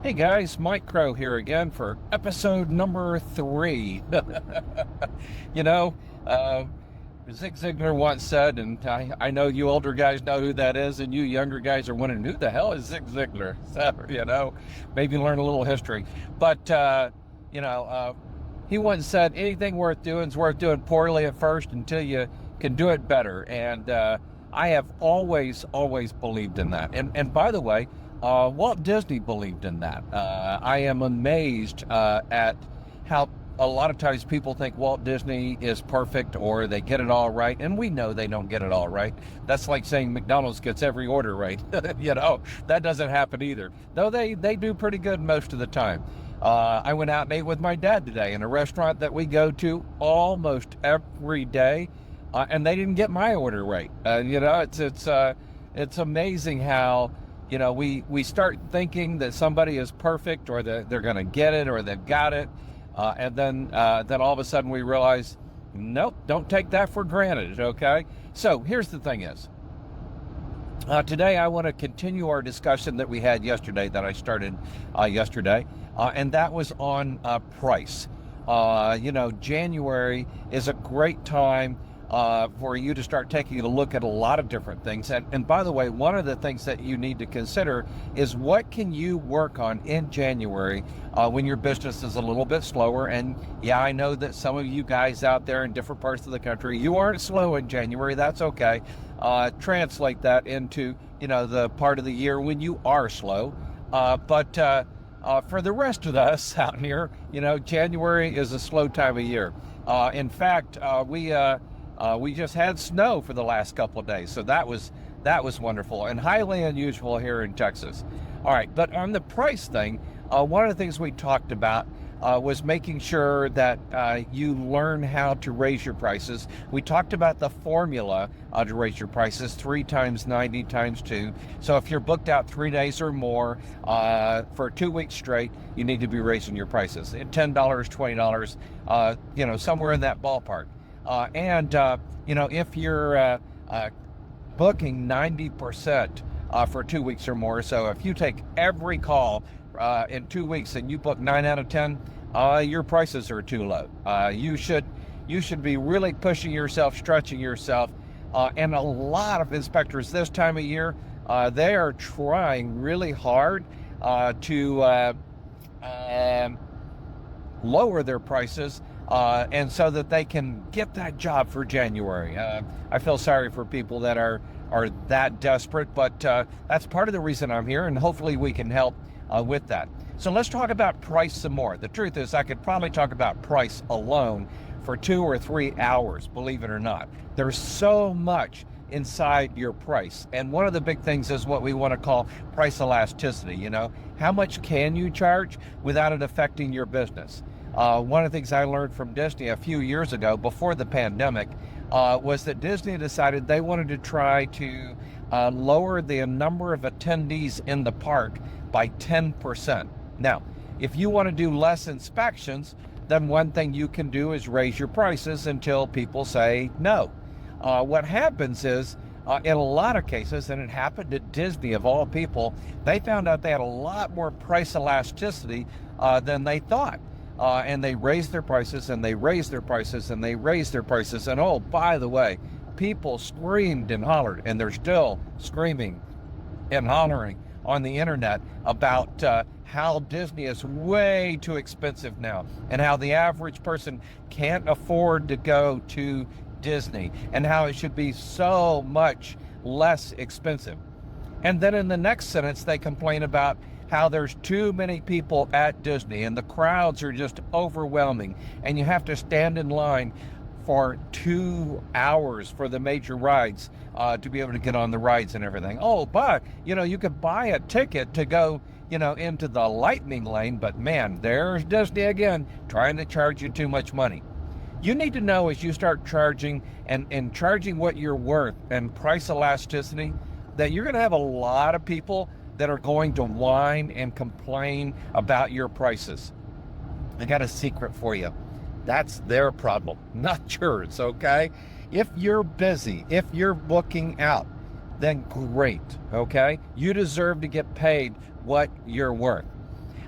Hey guys, Mike Crow here again for episode number 3. you know, uh, Zig Ziglar once said, and I know you older guys know who that is, and you younger guys are wondering who the hell is Zig Ziglar? So, maybe learn a little history. But, you know, uh, he once said anything worth doing is worth doing poorly at first until you can do it better. And I have always believed in that. And by the way, Walt Disney believed in that. I am amazed at how a lot of times people think Walt Disney is perfect or they get it all right, and we know they don't get it all right. That's like saying McDonald's gets every order right. That doesn't happen either. Though they do pretty good most of the time. I went out and ate with my dad today in a restaurant that we go to almost every day, and they didn't get my order right. It's amazing how we start thinking that somebody is perfect or that they're going to get it or they've got it, and then all of a sudden we realize, nope, don't take that for granted. Okay, so here's the thing: is today I want to continue our discussion that we had yesterday, that I started yesterday, and that was on price. January is a great time for you to start taking a look at a lot of different things. And by the way, one of the things that you need to consider is what can you work on in January when your business is a little bit slower. And yeah, I know that some of you guys out there in different parts of the country, you aren't slow in January. That's okay. Translate that into, the part of the year when you are slow. But for the rest of us out here, January is a slow time of year. In fact, we just had snow for the last couple of days, so that was wonderful and highly unusual here in Texas. All right, but on the price thing, one of the things we talked about was making sure that you learn how to raise your prices. We talked about the formula to raise your prices: 3 times 90 times 2. So if you're booked out 3 days or more for 2 weeks straight, you need to be raising your prices at $10, $20, somewhere in that ballpark. If you're booking 90% for 2 weeks or more, so if you take every call in 2 weeks and you book 9 out of 10, your prices are too low. You should be really pushing yourself, stretching yourself. And a lot of inspectors this time of year, they are trying really hard to lower their prices, and so that they can get that job for January. I feel sorry for people that are that desperate, but that's part of the reason I'm here, and hopefully we can help with that. So let's talk about price some more. The truth is, I could probably talk about price alone for 2 or 3 hours, believe it or not. There's so much inside your price. And one of the big things is what we want to call price elasticity. How much can you charge without it affecting your business? One of the things I learned from Disney a few years ago, before the pandemic, was that Disney decided they wanted to try to lower the number of attendees in the park by 10%. Now, if you want to do less inspections, then one thing you can do is raise your prices until people say no. What happens is, in a lot of cases, and it happened at Disney of all people, they found out they had a lot more price elasticity than they thought. And they raised their prices, and they raised their prices, and they raised their prices. And oh, by the way, people screamed and hollered, and they're still screaming and hollering on the internet about how Disney is way too expensive now, and how the average person can't afford to go to Disney, and how it should be so much less expensive. And then in the next sentence, they complain about how there's too many people at Disney and the crowds are just overwhelming, and you have to stand in line for 2 hours for the major rides to be able to get on the rides and everything. Oh, but you could buy a ticket to go into the lightning lane, but man, there's Disney again trying to charge you too much money. You need to know, as you start charging and charging what you're worth and price elasticity, that you're going to have a lot of people that are going to whine and complain about your prices. I got a secret for you. That's their problem, not yours, okay? If you're busy, if you're booking out, then great, okay? You deserve to get paid what you're worth.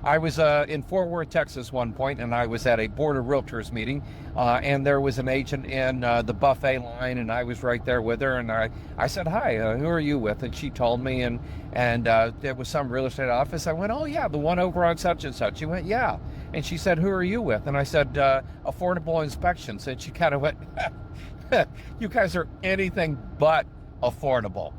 I was in Fort Worth, Texas one point, and I was at a board of realtors meeting, and there was an agent in the buffet line, and I was right there with her, and I said, hi, who are you with? And she told me, and there was some real estate office. I went, oh yeah, the one over on such and such. She went, yeah. And she said, who are you with? And I said, Affordable Inspections. And she kind of went, you guys are anything but affordable.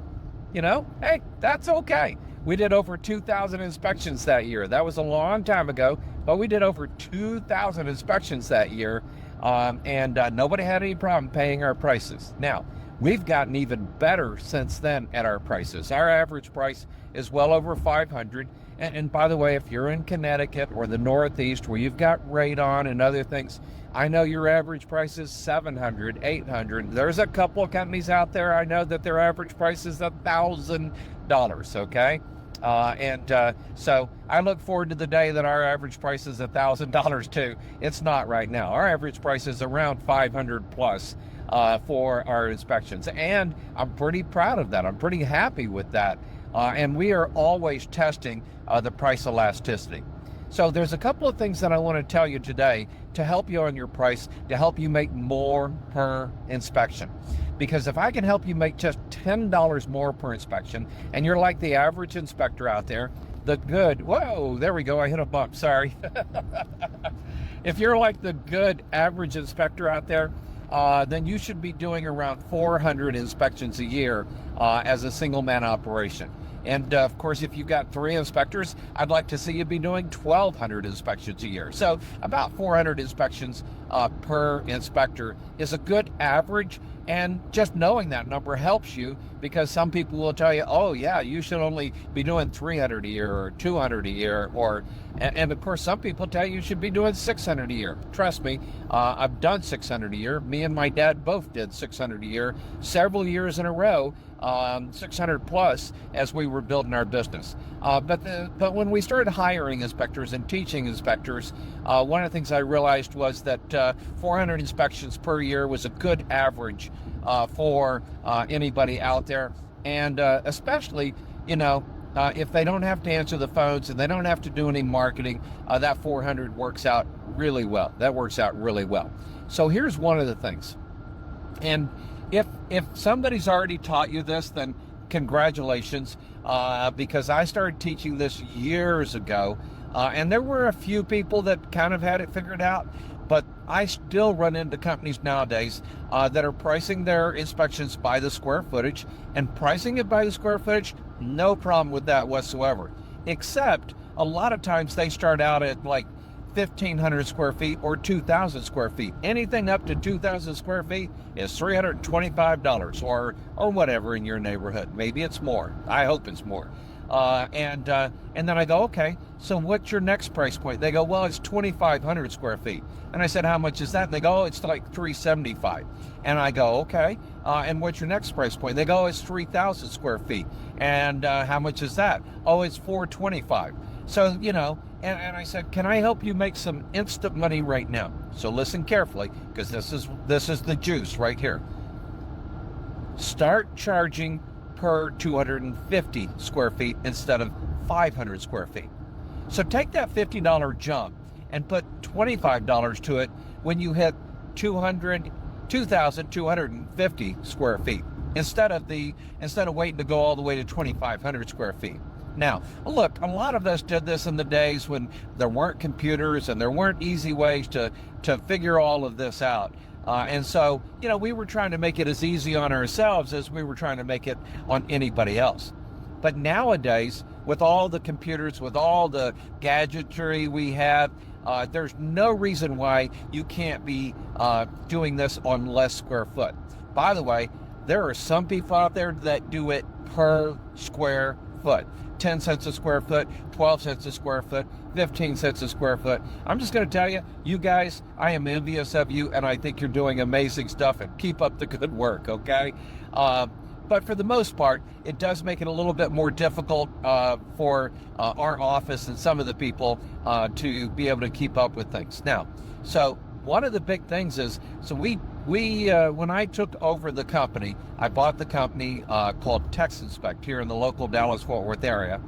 You know, hey, that's okay. We did over 2,000 inspections that year. That was a long time ago, but we did over 2,000 inspections that year, and nobody had any problem paying our prices. Now, we've gotten even better since then at our prices. Our average price is well over 500. And by the way, if you're in Connecticut or the Northeast where you've got radon and other things, I know your average price is 700, 800. There's a couple of companies out there, I know that their average price is $1,000, okay? So I look forward to the day that our average price is $1,000 too. It's not right now. Our average price is around 500 plus for our inspections. And I'm pretty proud of that. I'm pretty happy with that. And we are always testing the price elasticity. So there's a couple of things that I want to tell you today to help you on your price, to help you make more per inspection. Because if I can help you make just $10 more per inspection, and you're like the average inspector out there, whoa, there we go, I hit a bump, sorry. If you're like the good average inspector out there, then you should be doing around 400 inspections a year as a single man operation. And of course, if you've got 3 inspectors, I'd like to see you be doing 1,200 inspections a year. So about 400 inspections per inspector is a good average. And just knowing that number helps you, because some people will tell you, oh yeah, you should only be doing 300 a year or 200 a year, and of course some people tell you should be doing 600 a year. Trust me, I've done 600 a year. Me and my dad both did 600 a year several years in a row, 600 plus as we were building our business. But when we started hiring inspectors and teaching inspectors, one of the things I realized was that 400 inspections per year was a good average for anybody out there, and especially, if they don't have to answer the phones and they don't have to do any marketing, that 400 works out really well. That works out really well. So here's one of the things, and if somebody's already taught you this, then congratulations, because I started teaching this years ago, and there were a few people that kind of had it figured out. But I still run into companies nowadays that are pricing their inspections by the square footage, and pricing it by the square footage, no problem with that whatsoever. Except a lot of times they start out at like 1,500 square feet or 2,000 square feet. Anything up to 2,000 square feet is $325 or whatever in your neighborhood. Maybe it's more. I hope it's more. And then I go, okay, so what's your next price point? They go, well, it's 2,500 square feet. And I said, how much is that? And they go, oh, it's like $375. And I go, okay, and what's your next price point? They go, it's 3,000 square feet. And how much is that? Oh, it's $425. So, and I said, can I help you make some instant money right now? So listen carefully, because this is the juice right here. Start charging per 250 square feet instead of 500 square feet. So take that $50 jump and put $25 to it when you hit 2,250 square feet instead of waiting to go all the way to 2,500 square feet. Now, look, a lot of us did this in the days when there weren't computers and there weren't easy ways to figure all of this out. And so, we were trying to make it as easy on ourselves as we were trying to make it on anybody else. But nowadays, with all the computers, with all the gadgetry we have, there's no reason why you can't be doing this on less square foot. By the way, there are some people out there that do it per square foot. 10 cents a square foot, 12 cents a square foot, 15 cents a square foot. I'm just going to tell you, you guys, I am envious of you, and I think you're doing amazing stuff, and keep up the good work, okay? But for the most part, it does make it a little bit more difficult for our office and some of the people to be able to keep up with things. Now, so one of the big things is, so we when I took over the company, I bought the company called Tex Inspect here in the local Dallas-Fort Worth area.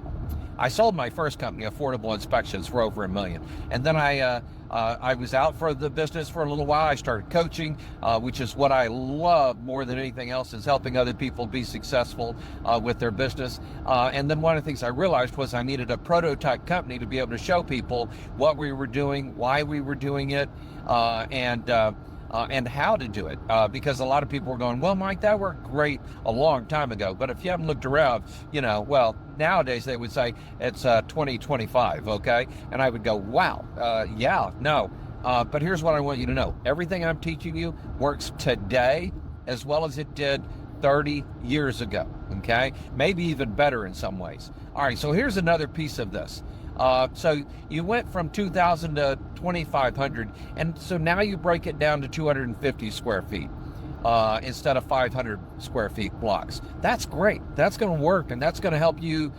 I sold my first company, Affordable Inspections, for over $1 million. And then I was out for the business for a little while. I started coaching, which is what I love more than anything else, is helping other people be successful with their business. And then one of the things I realized was I needed a prototype company to be able to show people what we were doing, why we were doing it, and how to do it, because a lot of people were going, well, Mike, that worked great a long time ago, but if you haven't looked around, well, nowadays they would say it's 2025, okay? And I would go, wow, yeah, no, but here's what I want you to know. Everything I'm teaching you works today as well as it did 30 years ago, okay? Maybe even better in some ways. All right, so here's another piece of this. So you went from 2,000 to 2,500, and so now you break it down to 250 square feet instead of 500 square feet blocks. That's great. That's going to work, and that's going to help you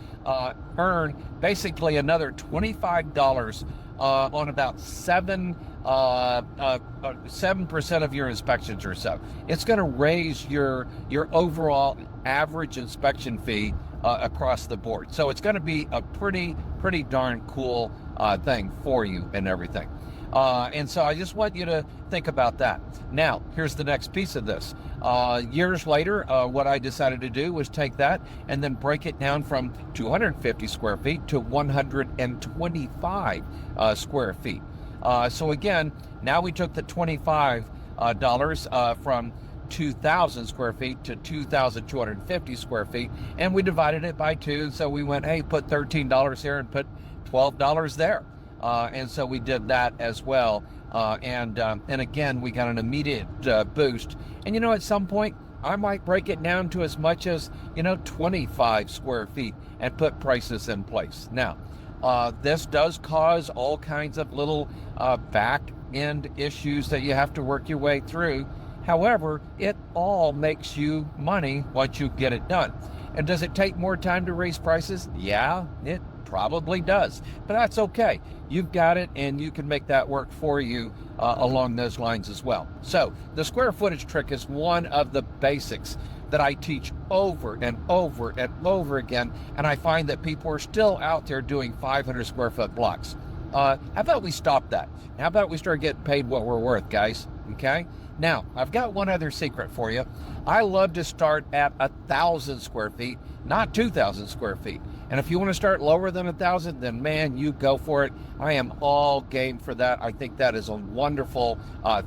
earn basically another $25 on about 7% of your inspections or so. It's going to raise your overall average inspection fee across the board. So it's going to be a pretty darn cool thing for you and everything. And so I just want you to think about that. Now, here's the next piece of this. Years later, what I decided to do was take that and then break it down from 250 square feet to 125 square feet. So again, now we took the $25 from 2,000 square feet to 2,250 square feet, and we divided it by 2. So we went, hey, put $13 here and put $12 there. And so we did that as well. And again, we got an immediate boost. And at some point, I might break it down to as much as 25 square feet and put prices in place. Now, this does cause all kinds of little back end issues that you have to work your way through. However, it all makes you money once you get it done. And does it take more time to raise prices? Yeah, it probably does, but that's okay. You've got it, and you can make that work for you along those lines as well. So the square footage trick is one of the basics that I teach over and over and over again, and I find that people are still out there doing 500 square foot blocks. How about we stop that? How about we start getting paid what we're worth, guys? Okay? Now, I've got one other secret for you. I love to start at 1,000 square feet, not 2,000 square feet. And if you want to start lower than 1,000, then man, you go for it. I am all game for that. I think that is a wonderful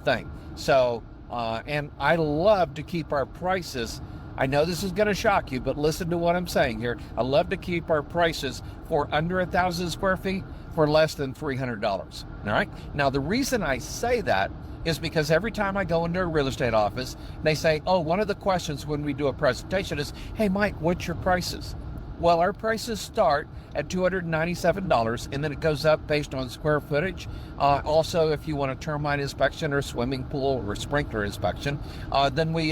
thing. So, and I love to keep our prices. I know this is going to shock you, but listen to what I'm saying here. I love to keep our prices for under 1,000 square feet for less than $300. All right. Now, the reason I say that is because every time I go into a real estate office, they say, oh, one of the questions when we do a presentation is, hey, Mike, what's your prices? Well, our prices start at $297, and then it goes up based on square footage. Also, if you want a termite inspection or swimming pool or sprinkler inspection, then we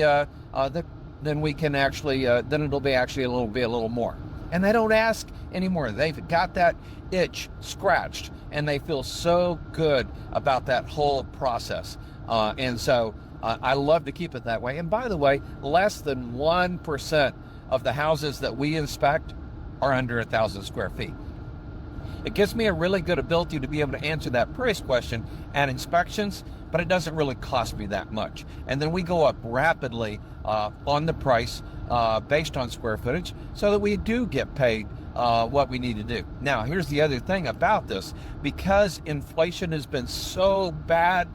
can actually, then it'll be actually a little more. And they don't ask anymore. They've got that itch scratched, and they feel so good about that whole process. And so I love to keep it that way. And by the way, less than 1% of the houses that we inspect are under 1,000 square feet. It gives me a really good ability to be able to answer that price question at inspections, but it doesn't really cost me that much. And then we go up rapidly on the price based on square footage so that we do get paid what we need to do. Now, here's the other thing about this. Because inflation has been so bad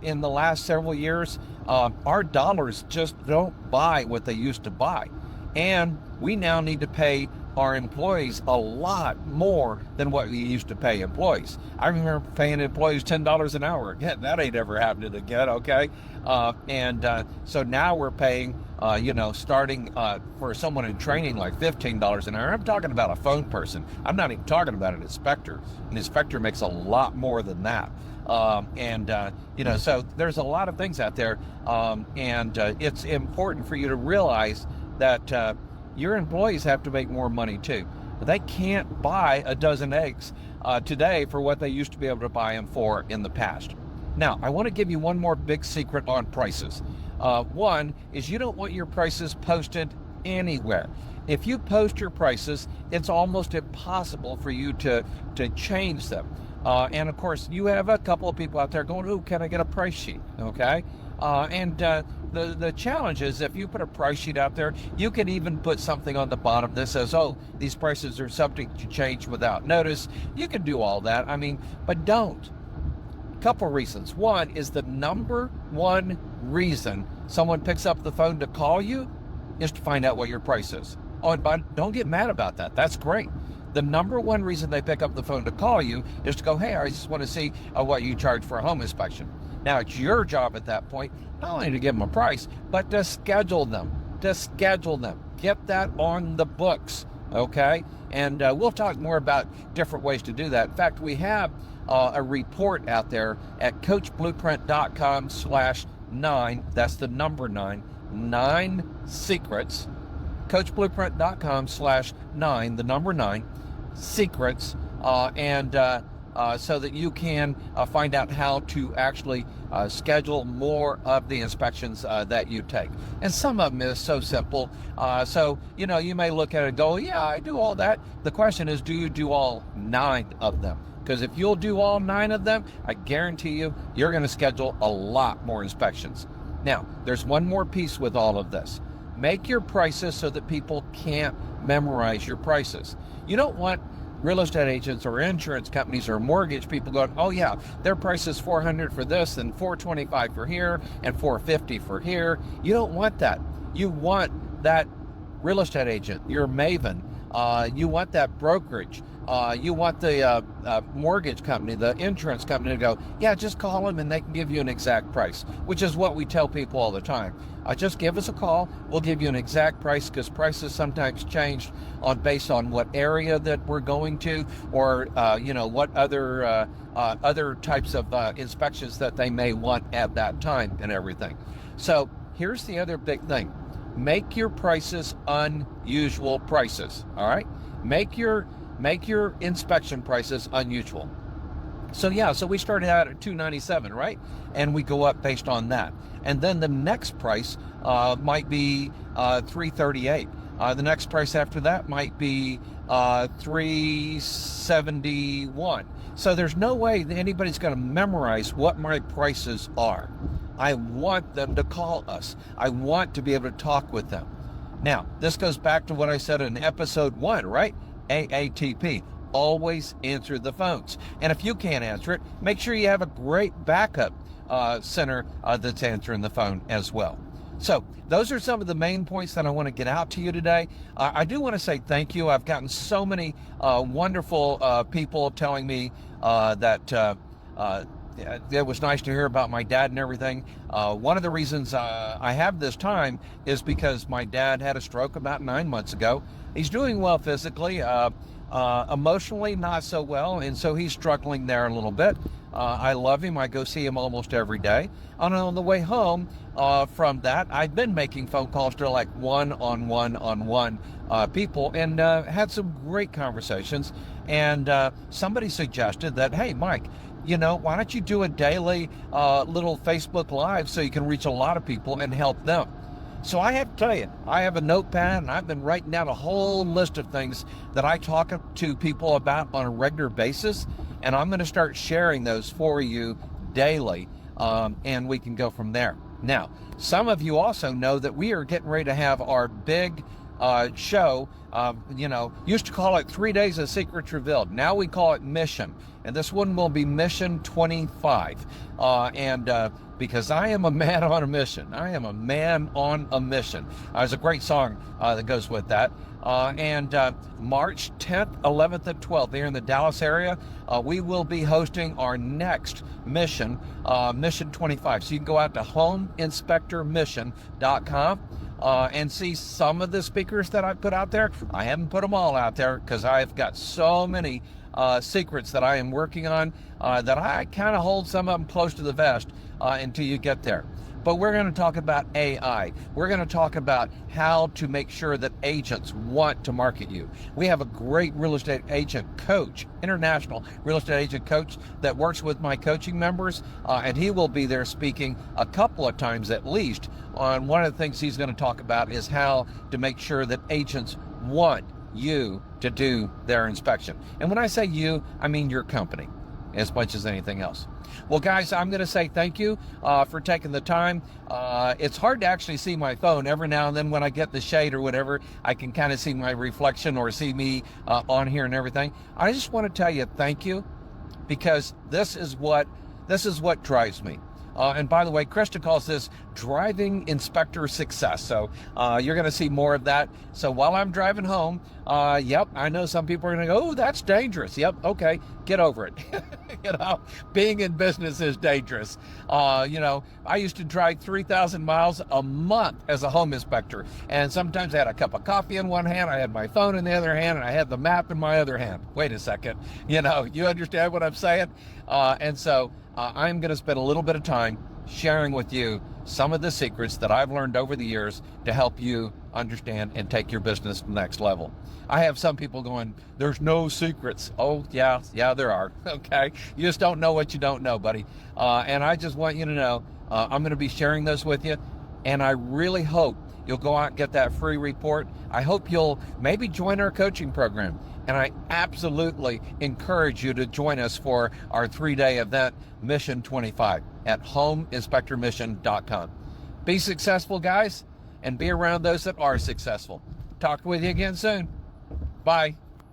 in the last several years, our dollars just don't buy what they used to buy. And we now need to pay our employees a lot more than what we used to pay employees. I remember paying employees $10 an hour. Again, that ain't ever happening again, okay? So now we're paying, starting for someone in training like $15 an hour. I'm talking about a phone person. I'm not even talking about an inspector. An inspector makes a lot more than that. So there's a lot of things out there, and it's important for you to realize that your employees have to make more money too. They can't buy a dozen eggs today for what they used to be able to buy them for in the past. Now, I want to give you one more big secret on prices. One is you don't want your prices posted anywhere. If you post your prices, it's almost impossible for you to change them. And of course, you have a couple of people out there going, "Oh, can I get a price sheet?" Okay, the challenge is if you put a price sheet out there, you can even put something on the bottom that says, "Oh, these prices are subject to change without notice." You can do all that. I mean, but don't. Couple reasons. One is the number one reason someone picks up the phone to call you is to find out what your price is. Oh, and don't get mad about that. That's great. The number one reason they pick up the phone to call you is to go, "Hey, I just want to see what you charge for a home inspection." Now, it's your job at that point, not only to give them a price, but to schedule them, Get that on the books, okay? And we'll talk more about different ways to do that. In fact, we have a report out there at coachblueprint.com/9. That's the number 9 secrets. coachblueprint.com/9, the number 9 secrets, so that you can find out how to actually schedule more of the inspections that you take. And some of them is so simple. So, you may look at it and go, "Yeah, I do all that." The question is, do you do all 9 of them? Because if you'll do all 9 of them, I guarantee you're going to schedule a lot more inspections. Now, there's one more piece with all of this. Make your prices so that people can't memorize your prices. You don't want real estate agents or insurance companies or mortgage people going, "Oh yeah, their price is $400 for this and $425 for here and $450 for here." You don't want that. You want that real estate agent, your maven. You want that brokerage. You want the mortgage company, the insurance company to go, "Yeah, just call them and they can give you an exact price," which is what we tell people all the time. Just give us a call. We'll give you an exact price, because prices sometimes change based on what area that we're going to, or what other types of inspections that they may want at that time and everything. So here's the other big thing. Make your prices unusual prices. All right, make your inspection prices unusual. So we started out at $297, right? And we go up based on that. And then the next price might be $338. The next price after that might be $371. So there's no way that anybody's going to memorize what my prices are. I want them to call us. I want to be able to talk with them. Now, this goes back to what I said in episode 1, right? AATP. Always answer the phones. And if you can't answer it, make sure you have a great backup center that's answering the phone as well. So those are some of the main points that I want to get out to you today. I do want to say thank you. I've gotten so many wonderful people telling me that it was nice to hear about my dad and everything. One of the reasons I have this time is because my dad had a stroke about 9 months ago. He's doing well physically, emotionally not so well, and so he's struggling there a little bit. I love him. I go see him almost every day. And on the way home from that, I've been making phone calls to like one-on-one people, and had some great conversations. And somebody suggested that, "Hey, Mike, why don't you do a daily little Facebook Live so you can reach a lot of people and help them?" So I have to tell you, I have a notepad, and I've been writing down a whole list of things that I talk to people about on a regular basis, and I'm going to start sharing those for you daily, and we can go from there. Now, some of you also know that we are getting ready to have our big show. Used to call it 3 Days of Secrets Revealed. Now we call it Mission. And this one will be Mission 25. Because I am a man on a mission. I am a man on a mission. There's a great song that goes with that. March 10th, 11th, and 12th here in the Dallas area, we will be hosting our next mission, Mission 25. So you can go out to homeinspectormission.com and see some of the speakers that I put out there. I haven't put them all out there because I've got so many secrets that I am working on that I kind of hold some of them close to the vest until you get there. But we're going to talk about AI. We're going to talk about how to make sure that agents want to market you. We have a great real estate agent coach, international real estate agent coach that works with my coaching members, and he will be there speaking a couple of times at least. On one of the things he's going to talk about is how to make sure that agents want you to do their inspection. And when I say you, I mean your company as much as anything else. Well, guys, I'm going to say thank you for taking the time. It's hard to actually see my phone. Every now and then when I get the shade or whatever, I can kind of see my reflection or see me on here and everything. I just want to tell you thank you, because this is what drives me. And by the way, Krista calls this driving inspector success. So you're going to see more of that. So while I'm driving home, yep, I know some people are going to go, oh, that's dangerous. Yep, okay, get over it. Being in business is dangerous. I used to drive 3,000 miles a month as a home inspector. And sometimes I had a cup of coffee in one hand, I had my phone in the other hand, and I had the map in my other hand. Wait a second. You understand what I'm saying? And so I'm going to spend a little bit of time sharing with you some of the secrets that I've learned over the years to help you understand and take your business to the next level. I have some people going, there's no secrets. Oh, yeah, there are. Okay. You just don't know what you don't know, buddy. And I just want you to know, I'm going to be sharing those with you. And I really hope you'll go out and get that free report. I hope you'll maybe join our coaching program. And I absolutely encourage you to join us for our 3-day event, Mission 25, at homeinspectormission.com. Be successful, guys, and be around those that are successful. Talk with you again soon. Bye.